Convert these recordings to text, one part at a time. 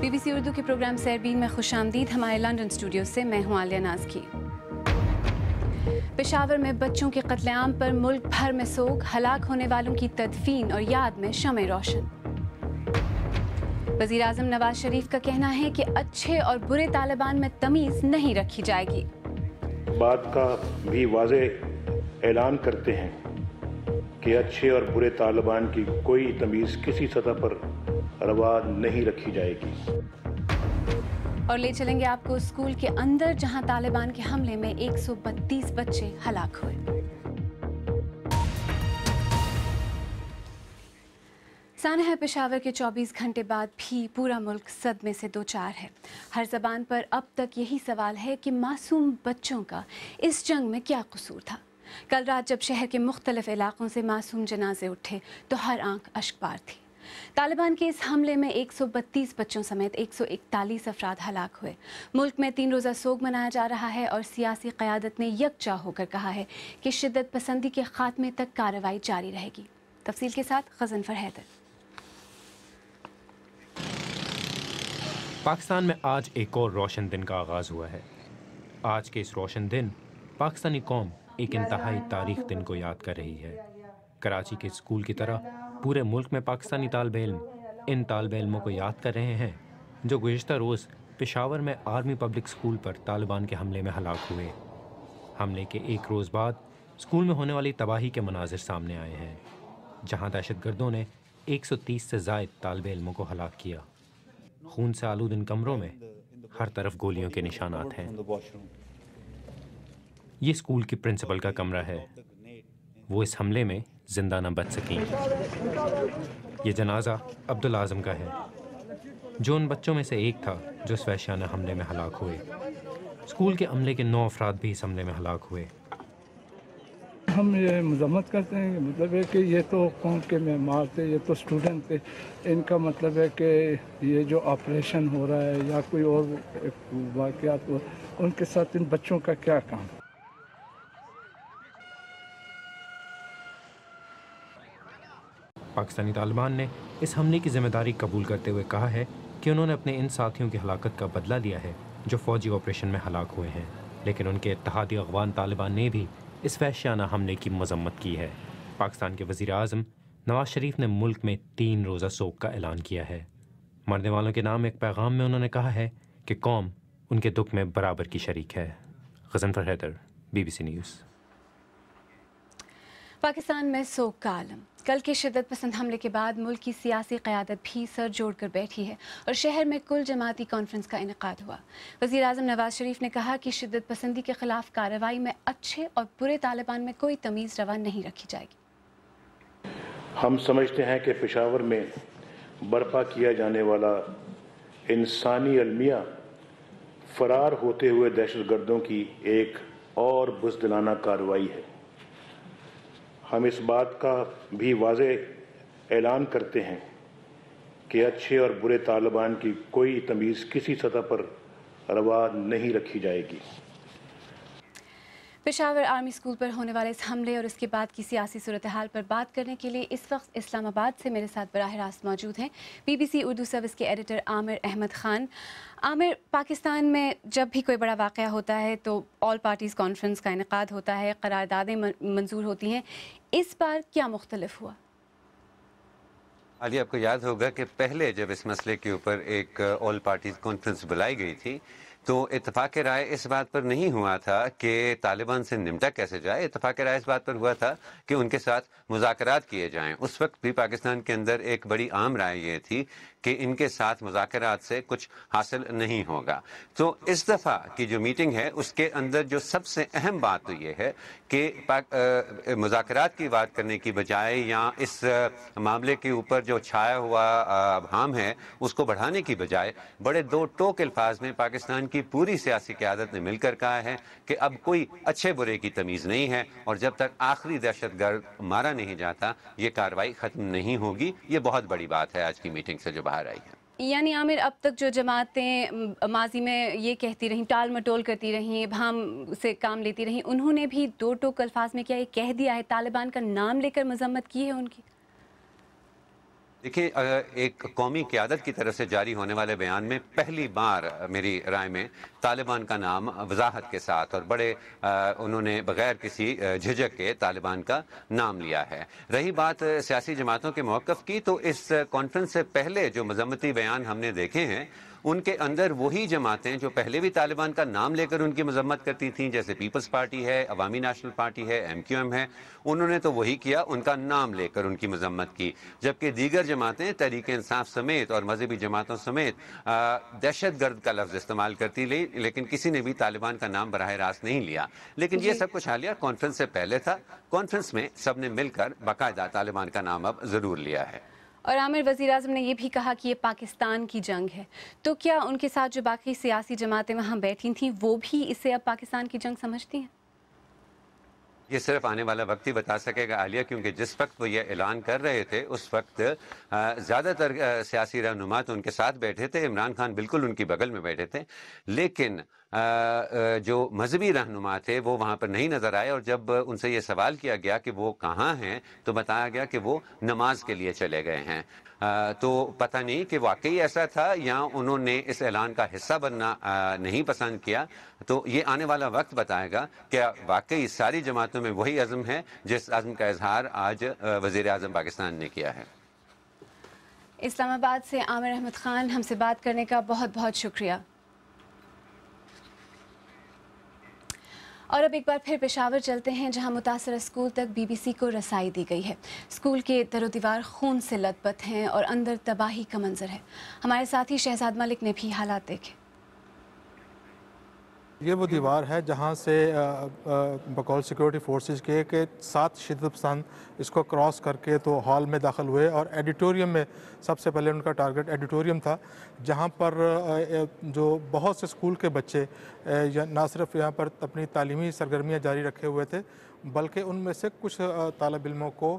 BBC Urdu کے programme سیربین میں خوش آمدید. ہمارے لندن اسٹوڈیو سے میں ہوں عالیہ نازکی. پشاور میں بچوں کے قتل عام پر ملک بھر میں سوگ، ہلاک ہونے والوں کی تدفین اور یاد میں شمع روشن. وزیر اعظم نواز شریف کا کہنا ہے کہ اچھے اور برے طالبان میں تمیز نہیں رکھی جائے گی. بات کا بھی واضح اعلان کرتے ہیں کہ اچھے اور برے طالبان کی کوئی تمیز کسی سطح پر روا نہیں رکھی جائے گی. اور لے چلیں گے آپ کو اسکول کے اندر جہاں طالبان کے حملے میں 132 بچے ہلاک ہوئے. سانحہ پشاور کے 24 گھنٹے بعد بھی پورا ملک صدمے سے دوچار ہے. ہر زبان پر اب تک یہی سوال ہے کہ معصوم بچوں کا اس جنگ میں کیا قصور تھا. کل رات جب شہر کے مختلف علاقوں سے معصوم جنازے اٹھے تو ہر آنکھ اشکبار تھی. طالبان کے اس حملے میں 132 بچوں سمیت 141 افراد ہلاک ہوئے. ملک میں 3 روزہ سوگ منایا جا رہا ہے اور سیاسی قیادت نے یکجا ہو کر کہا ہے کہ شدت پسندی کے خاتمے تک کارروائی جاری رہے گی. تفصیل کے ساتھ غضنفر حیدر. پاکستان میں آج ایک اور روشن دن کا آغاز ہوا ہے. آج کے اس روشن دن پاکستانی قوم ایک انتہائی تاریخ دن کو یاد کر رہی ہے. کراچی کے اسکول کی طرح پورے ملک میں پاکستانی طالب علم ان طالب علموں کو یاد کر رہے ہیں جو گزشتہ روز پشاور میں آرمی پبلک اسکول پر طالبان کے حملے میں ہلاک ہوئے. حملے کے ایک روز بعد اسکول میں ہونے والی تباہی کے مناظر سامنے آئے ہیں جہاں دہشت گردوں نے 130 سے زائد طالب علموں کو ہلاک کیا. خون سے آلود ان کمروں میں ہر طرف گولیوں کے نشانات ہیں. یہ اسکول کی پرنسپل کا کمرہ ہے. وہ اس حملے میں زندہ نہ بچ سکیں. یہ جنازہ عبدالعظم کا ہے جو ان بچوں میں سے ایک تھا جو اس وحشیانہ حملے میں ہلاک ہوئے. اسکول کے عملے کے 9 افراد بھی اس حملے میں ہلاک ہوئے. ہم یہ مذمت کرتے ہیں. مطلب ہے کہ یہ تو قوم کے معمار تھے، یہ تو اسٹوڈنٹ تھے. ان کا مطلب ہے کہ یہ جو آپریشن ہو رہا ہے یا کوئی اور واقعات ہو، ان کے ساتھ ان بچوں کا کیا کام؟ پاکستانی طالبان نے اس حملے کی ذمہ داری قبول کرتے ہوئے کہا ہے کہ انہوں نے اپنے ان ساتھیوں کی ہلاکت کا بدلہ لیا ہے جو فوجی آپریشن میں ہلاک ہوئے ہیں. لیکن ان کے اتحادی افغان طالبان نے بھی اس وحشیانہ حملے کی مذمت کی ہے. پاکستان کے وزیر اعظم نواز شریف نے ملک میں 3 روزہ سوگ کا اعلان کیا ہے. مرنے والوں کے نام ایک پیغام میں انہوں نے کہا ہے کہ قوم ان کے دکھ میں برابر کی شریک ہے. Ghazanfar Haider, BBC news. پاکستان میں سوگ کا عالم. کل کے شدت پسند حملے کے بعد ملک کی سیاسی قیادت بھی سر جوڑ کر بیٹھی ہے اور شہر میں کل جماعتی کانفرنس کا انعقاد ہوا. وزیر اعظم نواز شریف نے کہا کہ شدت پسندی کے خلاف کارروائی میں اچھے اور برے طالبان میں کوئی تمیز روا نہیں رکھی جائے گی. ہم سمجھتے ہیں کہ پشاور میں برپا کیا جانے والا انسانی المیہ فرار ہوتے ہوئے دہشت گردوں کی ایک اور بزدلانہ کارروائی ہے. ہم اس بات کا بھی واضح اعلان کرتے ہیں کہ اچھے اور برے طالبان کی کوئی تمیز کسی سطح پر روا نہیں رکھی جائے گی. پشاور آرمی اسکول پر ہونے والے اس حملے اور اس کے بعد کی سیاسی صورتحال پر بات کرنے کے لیے اس وقت اسلام آباد سے میرے ساتھ براہ راست موجود ہیں BBC اردو سروس کے ایڈیٹر عامر احمد خان. عامر، پاکستان میں جب بھی کوئی بڑا واقعہ ہوتا ہے تو آل پارٹیز کانفرنس کا انعقاد ہوتا ہے، قراردادیں منظور ہوتی ہیں. اس بار کیا مختلف ہوا؟ علی، آپ کو یاد ہوگا کہ پہلے جب اس مسئلے کے اوپر ایک آل پارٹیز کانفرنس بلائی گئی تھی تو اتفاق رائے اس بات پر نہیں ہوا تھا کہ طالبان سے نمٹا کیسے جائے. اتفاق رائے اس بات پر ہوا تھا کہ ان کے ساتھ مذاکرات کیے جائیں. اس وقت بھی پاکستان کے اندر ایک بڑی عام رائے یہ تھی کہ ان کے ساتھ مذاکرات سے کچھ حاصل نہیں ہوگا. تو اس دفعہ کی جو میٹنگ ہے اس کے اندر جو سب سے اہم بات تو یہ ہے کہ مذاکرات کی بات کرنے کی بجائے یا اس معاملے کے اوپر جو چھایا ہوا ابہام ہے اس کو بڑھانے کی بجائے بڑے 2 ٹوک الفاظ میں پاکستان کی پوری سیاسی قیادت نے مل کر کہا ہے کہ اب کوئی اچھے برے کی تمیز نہیں ہے اور جب تک آخری دہشت گرد مارا نہیں جاتا یہ کارروائی ختم نہیں ہوگی. یہ بہت بڑی بات ہے آج کی میٹنگ سے جو باہر آئی ہے. یعنی عامر، اب تک جو جماعتیں ماضی میں یہ کہتی رہیں، ٹال مٹول کرتی رہیں، ابہام سے کام لیتی رہیں، انہوں نے بھی 2 ٹوک الفاظ میں کیا یہ کہہ دیا ہے، طالبان کا نام لے کر مذمت کی ہے ان کی؟ دیکھیں، ایک قومی قیادت کی طرف سے جاری ہونے والے بیان میں پہلی بار میری رائے میں طالبان کا نام وضاحت کے ساتھ اور بڑے انہوں نے بغیر کسی جھجک کے طالبان کا نام لیا ہے۔ رہی بات سیاسی جماعتوں کے موقف کی، تو اس کانفرنس سے پہلے جو مذمتی بیان ہم نے دیکھے ہیں ان کے اندر وہی جماعتیں جو پہلے بھی طالبان کا نام لے کر ان کی مذمت کرتی تھیں، جیسے پیپلز پارٹی ہے، عوامی نیشنل پارٹی ہے، MQM ہے، انہوں نے تو وہی کیا، ان کا نام لے کر ان کی مذمت کی، جبکہ دیگر جماعتیں تحریک انصاف سمیت اور مذہبی جماعتوں سمیت دہشت گرد کا لفظ استعمال کرتی رہی، لیکن کسی نے بھی طالبان کا نام براہ راست نہیں لیا۔ لیکن یہ سب کچھ حالیہ کانفرنس سے پہلے تھا، کانفرنس میں سب نے مل کر باقاعدہ طالبان کا نام اب ضرور لیا ہے۔ اور عامر، وزیر اعظم نے یہ بھی کہا کہ یہ پاکستان کی جنگ ہے، تو کیا ان کے ساتھ جو باقی سیاسی جماعتیں وہاں بیٹھی تھیں وہ بھی اسے اب پاکستان کی جنگ سمجھتی ہیں؟ یہ صرف آنے والا وقت ہی بتا سکے گا عالیہ، کیونکہ جس وقت وہ یہ اعلان کر رہے تھے اس وقت زیادہ تر سیاسی رہنما تو ان کے ساتھ بیٹھے تھے، عمران خان بالکل ان کی بغل میں بیٹھے تھے، لیکن جو مذہبی رہنما تھے وہ وہاں پر نہیں نظر آئے، اور جب ان سے یہ سوال کیا گیا کہ وہ کہاں ہیں تو بتایا گیا کہ وہ نماز کے لیے چلے گئے ہیں۔ تو پتہ نہیں کہ واقعی ایسا تھا یا انہوں نے اس اعلان کا حصہ بننا نہیں پسند کیا، تو یہ آنے والا وقت بتائے گا کہ واقعی ساری جماعتوں میں وہی عزم ہے جس عزم کا اظہار آج وزیر اعظم پاکستان نے کیا ہے۔ اسلام آباد سے عامر احمد خان، ہم سے بات کرنے کا بہت بہت شکریہ۔ اور اب ایک بار پھر پشاور چلتے ہیں، جہاں متاثرہ اسکول تک BBC کو رسائی دی گئی ہے۔ اسکول کے در و دیوار خون سے لت پت ہیں اور اندر تباہی کا منظر ہے۔ ہمارے ساتھی شہزاد ملک نے بھی حالات دیکھے۔ یہ وہ دیوار ہے جہاں سے بقول سیکورٹی فورسز کے 7 شدت پسند اس کو کراس کر کے تو ہال میں داخل ہوئے، اور ایڈیٹوریم میں سب سے پہلے ان کا ٹارگٹ ایڈیٹوریم تھا، جہاں پر جو بہت سے اسکول کے بچے نہ صرف یہاں پر اپنی تعلیمی سرگرمیاں جاری رکھے ہوئے تھے، بلکہ ان میں سے کچھ طالب علموں کو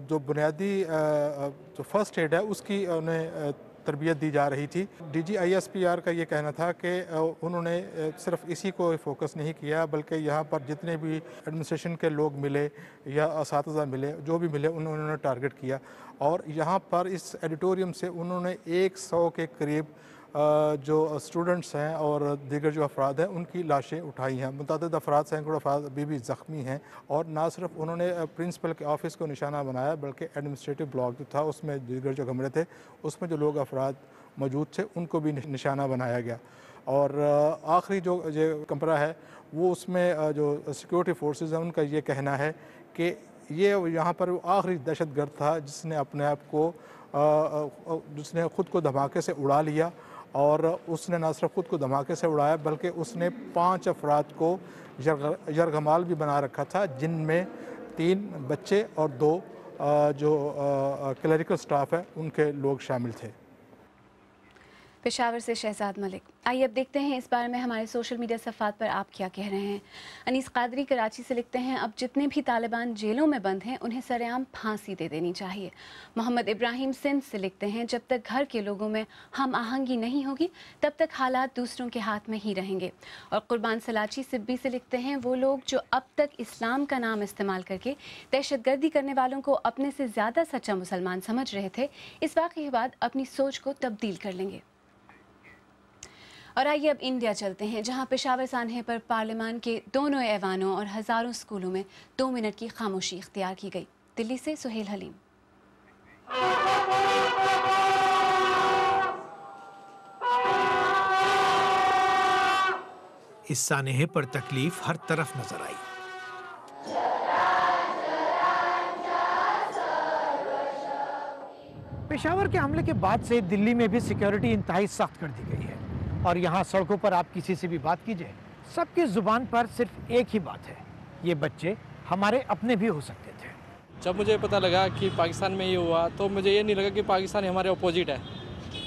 جو بنیادی جو فرسٹ ایڈ ہے اس کی انہیں تربیت دی جا رہی تھی۔ DG ISPR کا یہ کہنا تھا کہ انہوں نے صرف اسی کو فوکس نہیں کیا، بلکہ یہاں پر جتنے بھی ایڈمنسٹریشن کے لوگ ملے یا اساتذہ ملے، جو بھی ملے انہوں نے ٹارگٹ کیا، اور یہاں پر اس ایڈیٹوریم سے انہوں نے 100 کے قریب جو اسٹوڈنٹس ہیں اور دیگر جو افراد ہیں ان کی لاشیں اٹھائی ہیں۔ متعدد افراد، سینکڑوں افراد ابھی بھی زخمی ہیں، اور نہ صرف انہوں نے پرنسپل کے آفس کو نشانہ بنایا، بلکہ ایڈمنسٹریٹو بلاک جو تھا اس میں دیگر جو کمرے تھے اس میں جو لوگ افراد موجود تھے ان کو بھی نشانہ بنایا گیا، اور آخری جو کمرہ ہے وہ اس میں جو سیکورٹی فورسز ہیں ان کا یہ کہنا ہے کہ یہ یہاں پر وہ آخری دہشت گرد تھا جس نے اپنے آپ کو جس نے خود کو دھماکے سے اڑا لیا، اور اس نے نہ صرف خود کو دھماکے سے اڑایا بلکہ اس نے 5 افراد کو یرغمال بھی بنا رکھا تھا، جن میں 3 بچے اور 2 جو کلریکل سٹاف ہے ان کے لوگ شامل تھے۔ پشاور سے شہزاد ملک۔ آئیے اب دیکھتے ہیں اس بارے میں ہمارے سوشل میڈیا صفحات پر آپ کیا کہہ رہے ہیں۔ انیس قادری کراچی سے لکھتے ہیں، اب جتنے بھی طالبان جیلوں میں بند ہیں انہیں سر عام پھانسی دے دینی چاہیے۔ محمد ابراہیم سندھ سے لکھتے ہیں، جب تک گھر کے لوگوں میں ہم آہنگی نہیں ہوگی تب تک حالات دوسروں کے ہاتھ میں ہی رہیں گے۔ اور قربان سلاچی سبی سے لکھتے ہیں، وہ لوگ جو اب تک اسلام کا نام استعمال کر کے دہشت گردی کرنے والوں کو اپنے سے زیادہ سچا مسلمان سمجھ رہے تھے، اس واقعے کے بعد اپنی سوچ کو تبدیل کر لیں گے۔ اور آئیے اب انڈیا چلتے ہیں، جہاں پشاور سانحے پر پارلیمان کے دونوں ایوانوں اور ہزاروں اسکولوں میں 2 منٹ کی خاموشی اختیار کی گئی۔ دلی سے سہیل حلیم۔ اس سانحے پر تکلیف ہر طرف نظر آئی۔ پشاور کے حملے کے بعد سے دلی میں بھی سیکیورٹی انتہائی سخت کر دی گئی ہے، اور یہاں سڑکوں پر آپ کسی سے بھی بات کیجئے، سب کی زبان پر صرف ایک ہی بات ہے، یہ بچے ہمارے اپنے بھی ہو سکتے تھے۔ جب مجھے پتہ لگا کہ پاکستان میں یہ ہوا تو مجھے یہ نہیں لگا کہ پاکستان ہمارے اپوزٹ ہے،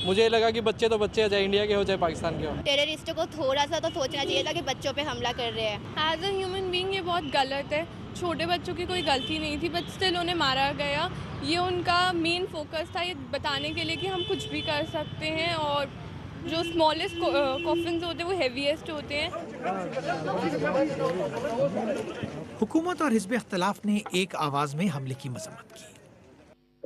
مجھے یہ لگا کہ بچے تو بچے، چاہے انڈیا کے ہو چاہے پاکستان کے ہو۔ ٹیررسٹوں کو تھوڑا سا تو سوچنا چاہیے تھا کہ بچوں پہ حملہ کر رہے ہیں۔ ایز اے ہیومن بینگ یہ بہت غلط ہے، چھوٹے بچوں کی کوئی غلطی نہیں تھی، بٹ اسٹل انہیں مارا گیا۔ یہ ان کا مین فوکس تھا، یہ بتانے کے لیے کہ ہم کچھ بھی کر سکتے ہیں، اور جو اسمالسٹ کافنز ہوتے ہیں وہ ہیویسٹ ہوتے ہیں۔ حکومت اور حزب اختلاف نے ایک آواز میں حملے کی مذمت کی۔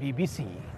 BBC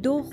2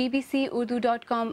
bbcurdu.com